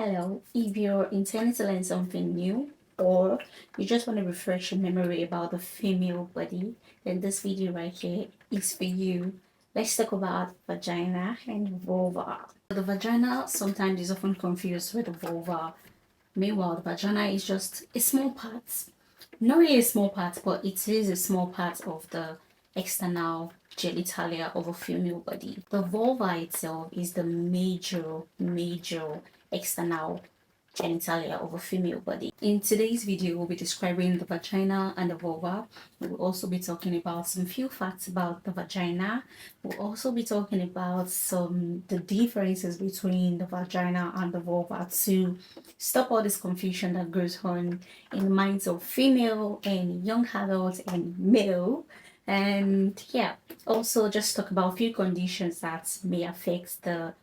Hello, if you're intending to learn something new or you just want to refresh your memory about the female body, then this video right here is for you. Let's talk about vagina and vulva. The vagina sometimes is often confused with the vulva. Meanwhile, the vagina is just a small part. Not really a small part, but it is a small part of the external genitalia of a female body. The vulva itself is the major external genitalia of a female body. In today's video, we'll be describing the vagina and the vulva. We'll also be talking about some few facts about the vagina. We'll also be talking about the differences between the vagina and the vulva to stop all this confusion that goes on in the minds of female and young adults and male. And yeah, also just talk about a few conditions that may affect the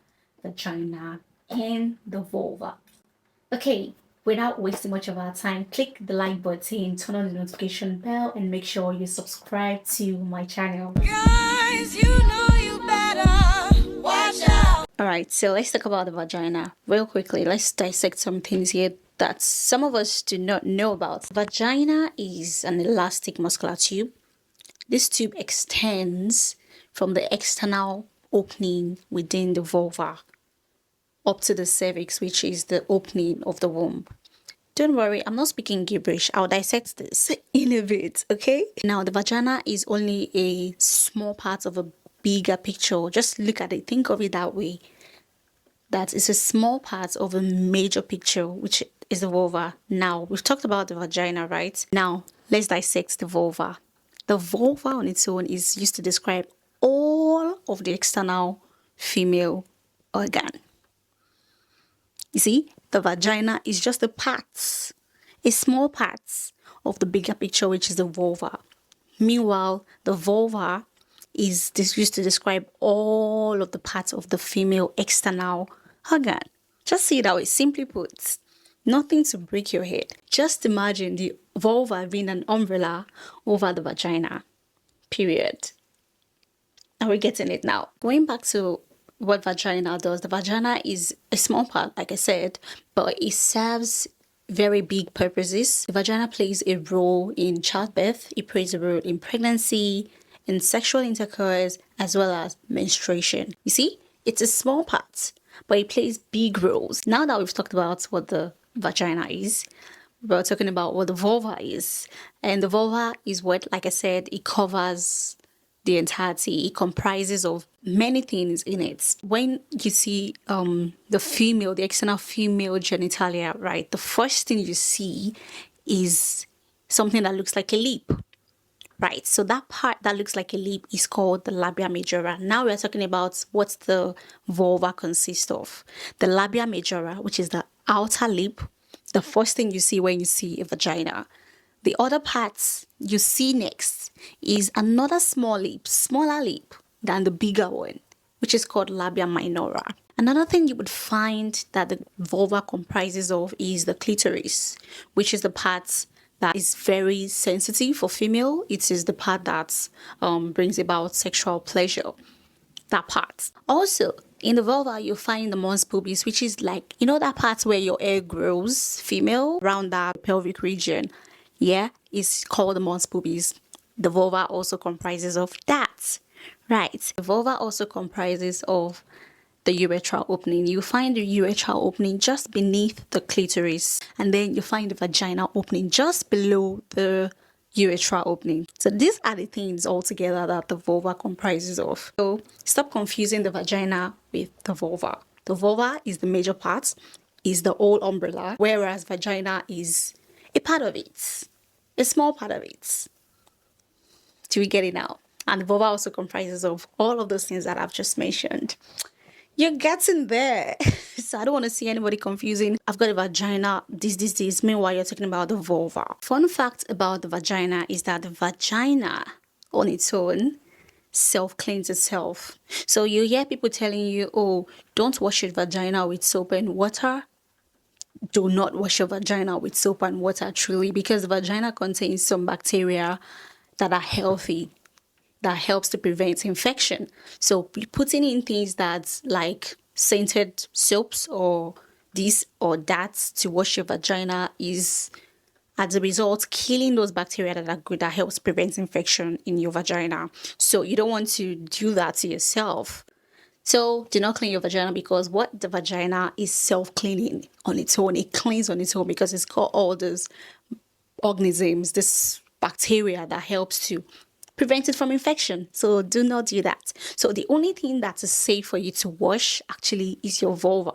vagina and the vulva. Okay, without wasting much of our time, click the like button, turn on the notification bell, and make sure you subscribe to my channel. Guys, you know you better watch out. Alright, so let's talk about the vagina real quickly. Let's dissect some things here that some of us do not know about. Vagina is an elastic muscular tube. This tube extends from the external opening within the vulva up to the cervix, which is the opening of the womb. Don't worry, I'm not speaking gibberish. I'll dissect this in a bit, okay? Now, the vagina is only a small part of a bigger picture. Just look at it. Think of it that way. That is a small part of a major picture, which is the vulva. Now, we've talked about the vagina, right? Now, let's dissect the vulva. The vulva on its own is used to describe all of the external female organ. You see, the vagina is just a small part of the bigger picture, which is the vulva. Meanwhile, the vulva is used to describe all of the parts of the female external organ. Just see it that way, simply put. Nothing to break your head. Just imagine the vulva being an umbrella over the vagina. Period. Are we getting it now? Going back to what vagina does. The vagina is a small part, like I said, but it serves very big purposes. The vagina plays a role in childbirth. It plays a role in pregnancy, in sexual intercourse, as well as menstruation. You see, it's a small part, but it plays big roles. Now that we've talked about what the vagina is, we're talking about what the vulva is. And the vulva is what, like I said, it covers the entirety. It comprises of many things in it. When you see the external female genitalia, right, the first thing you see is something that looks like a lip, right? So that part that looks like a lip is called the labia majora. Now we're talking about what the vulva consists of. The labia majora, which is the outer lip, the first thing you see when you see a vagina. The other parts you see next is another smaller lip than the bigger one, which is called labia minora. Another thing you would find that the vulva comprises of is the clitoris, which is the part that is very sensitive for female. It is the part that brings about sexual pleasure. That part. Also, in the vulva, you'll find the mons pubis, which is like, you know, that part where your hair grows, female, around that pelvic region. Yeah, it's called the mons pubis. The vulva also comprises of that. Right. The vulva also comprises of the urethral opening. You find the urethral opening just beneath the clitoris, and then you find the vaginal opening just below the urethral opening. So these are the things altogether that the vulva comprises of. So stop confusing the vagina with the vulva. The vulva is the major part, is the whole umbrella, whereas vagina is a part of it, a small part of it. Do we get it now? And the vulva also comprises of all of those things that I've just mentioned. You're getting there. So I don't want to see anybody confusing. I've got a vagina, this. Meanwhile, you're talking about the vulva. Fun fact about the vagina is that the vagina on its own self-cleans itself. So you hear people telling you, oh, don't wash your vagina with soap and water. Do not wash your vagina with soap and water, truly, because the vagina contains some bacteria that are healthy, that helps to prevent infection. So putting in things that's like scented soaps or this or that to wash your vagina is, as a result, killing those bacteria that are good, that helps prevent infection in your vagina. So you don't want to do that to yourself. So do not clean your vagina, because what the vagina is self-cleaning on its own. It cleans on its own because it's got all those organisms, this bacteria that helps to prevent it from infection. So do not do that. So the only thing that is safe for you to wash actually is your vulva.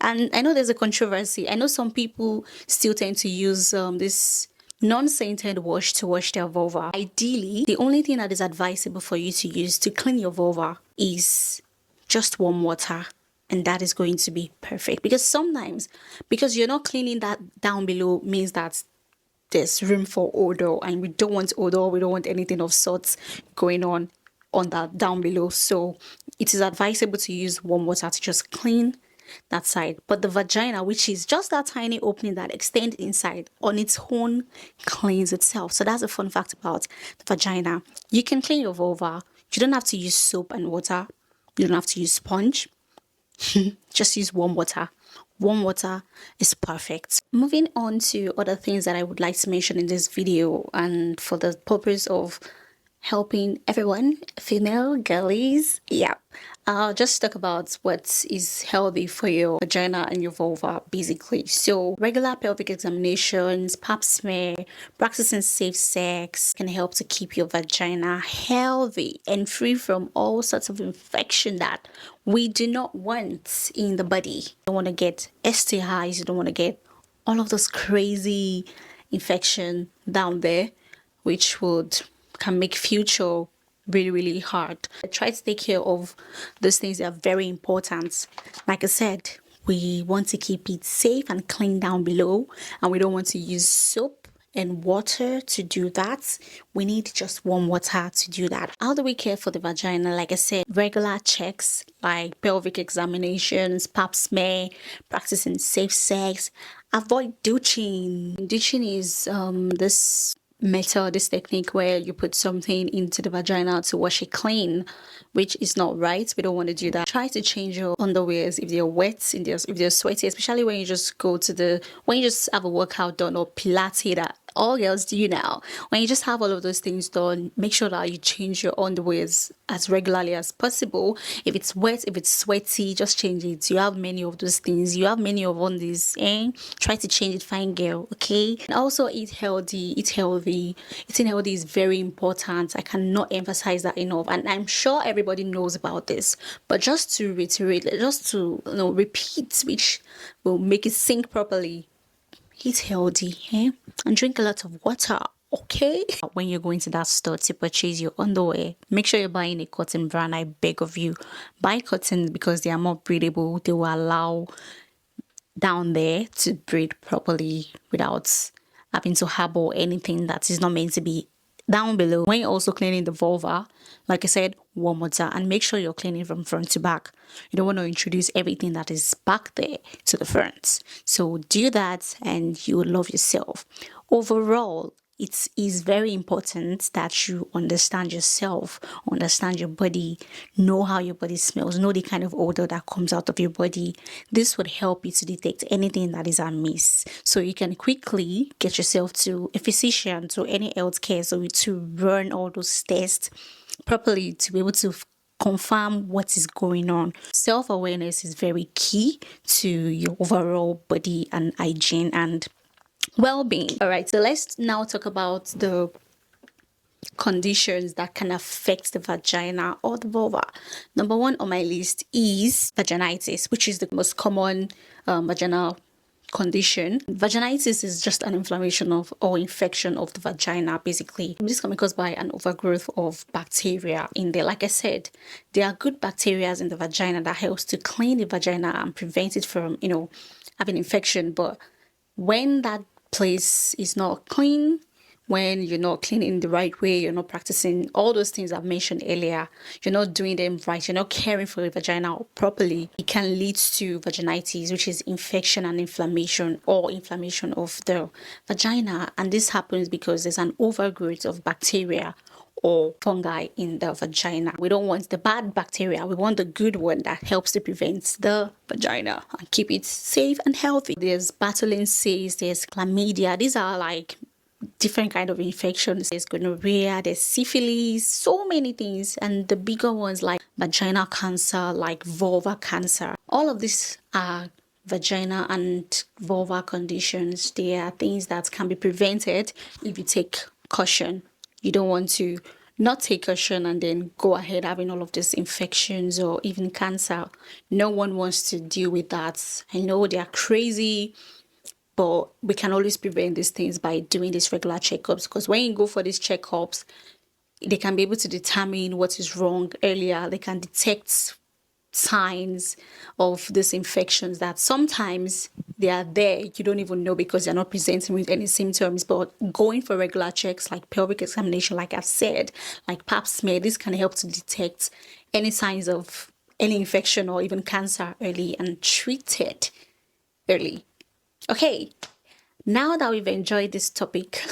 And I know there's a controversy. I know some people still tend to use this non-scented wash to wash their vulva. Ideally, the only thing that is advisable for you to use to clean your vulva is just warm water, and that is going to be perfect. Because sometimes, because you're not cleaning that down below, means that there's room for odor, and we don't want odor, we don't want anything of sorts going on that down below. So it is advisable to use warm water to just clean that side. But the vagina, which is just that tiny opening that extends inside, on its own cleans itself. So that's a fun fact about the vagina. You can clean your vulva. You don't have to use soap and water. You don't have to use sponge. Just use warm water. Warm water is perfect. Moving on to other things that I would like to mention in this video, and for the purpose of helping everyone, female girlies, yeah, I'll just talk about what is healthy for your vagina and your vulva, basically. So regular pelvic examinations, pap smear, practicing safe sex can help to keep your vagina healthy and free from all sorts of infection that we do not want in the body. You don't want to get STIs, you don't want to get all of those crazy infection down there, which can make future really hard. I try to take care of those things that are very important. Like I said, we want to keep it safe and clean down below, and we don't want to use soap and water to do that. We need just warm water to do that. How do we care for the vagina? Like I said, regular checks like pelvic examinations, pap smear, practicing safe sex. Avoid douching. Douching is this technique where you put something into the vagina to wash it clean, which is not right. We don't want to do that. Try to change your underwears if they're wet, if they're sweaty, especially when you just when you just have a workout done, or Pilates that all girls do now. When you just have all of those things done, make sure that you change your underwears as regularly as possible. If it's wet, if it's sweaty, just change it. You have many of those things. You have many of undies, and try to change it, fine girl, okay? And also eat healthy. Eating healthy is very important. I cannot emphasize that enough, and I'm sure everybody knows about this, but just to reiterate, just to repeat, which will make it sink properly. Eat healthy, and drink a lot of water, okay? When you're going to that store to purchase your underwear, make sure you're buying a cotton brand. I beg of you, buy cotton, because they are more breathable. They will allow down there to breathe properly without having to harbor anything that is not meant to be down below. When you're also cleaning the vulva, like I said, warm water, and make sure you're cleaning from front to back. You don't want to introduce everything that is back there to the front. So do that and you will love yourself. Overall, it is very important that you understand yourself, understand your body, know how your body smells, know the kind of odor that comes out of your body. This would help you to detect anything that is amiss, so you can quickly get yourself to a physician, to any healthcare, so to run all those tests properly to be able to confirm what is going on. Self-awareness is very key to your overall body and hygiene and well-being. All right, so let's now talk about the conditions that can affect the vagina or the vulva. Number one on my list is vaginitis, which is the most common vaginal condition. Vaginitis is just an inflammation of or infection of the vagina, basically. This can be caused by an overgrowth of bacteria in there. Like I said, there are good bacteria in the vagina that helps to clean the vagina and prevent it from, having infection. But when that place is not clean, when you're not cleaning the right way, you're not practicing all those things I've mentioned earlier, you're not doing them right, you're not caring for your vagina properly, it can lead to vaginitis, which is infection and inflammation, or inflammation of the vagina. And this happens because there's an overgrowth of bacteria or fungi in the vagina. We don't want the bad bacteria. We want the good one that helps to prevent the vagina and keep it safe and healthy. There's battling cysts, there's chlamydia. These are like different kind of infections. There's gonorrhea, there's syphilis, so many things. And the bigger ones like vaginal cancer, like vulva cancer. All of these are vagina and vulva conditions. They are things that can be prevented if you take caution. You don't want to not take caution and then go ahead having all of these infections or even cancer. No one wants to deal with that. I know they are crazy, but we can always prevent these things by doing these regular checkups, because when you go for these checkups, they can be able to determine what is wrong earlier. They can detect signs of these infections that sometimes they are there, you don't even know because you're not presenting with any symptoms. But going for regular checks like pelvic examination, like I've said, like pap smear, this can help to detect any signs of any infection or even cancer early and treat it early. Okay, now that we've enjoyed this topic,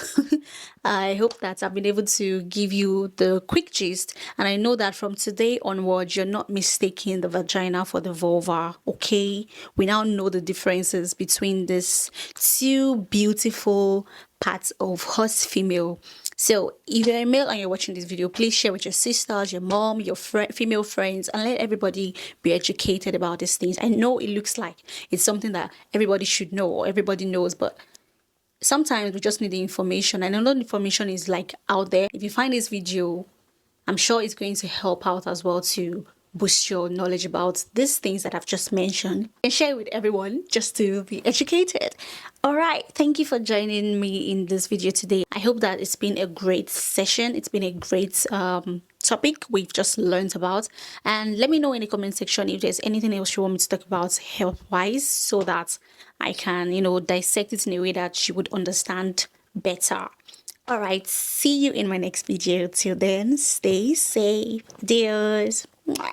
I hope that I've been able to give you the quick gist. And I know that from today onwards, you're not mistaking the vagina for the vulva, okay? We now know the differences between these two beautiful parts of us female. So if you're a male and you're watching this video, please share with your sisters, your mom, your female friends, and let everybody be educated about these things. I know it looks like it's something that everybody should know or everybody knows, but sometimes we just need the information. And another information is like out there. If you find this video, I'm sure it's going to help out as well to boost your knowledge about these things that I've just mentioned and share it with everyone just to be educated. All right, thank you for joining me in this video today. I hope that it's been a great session. It's been a great topic we've just learned about, and let me know in the comment section if there's anything else you want me to talk about health wise, so that I can, you know, dissect it in a way that you would understand better. All right, see you in my next video. Till then, stay safe, dears. Mwah.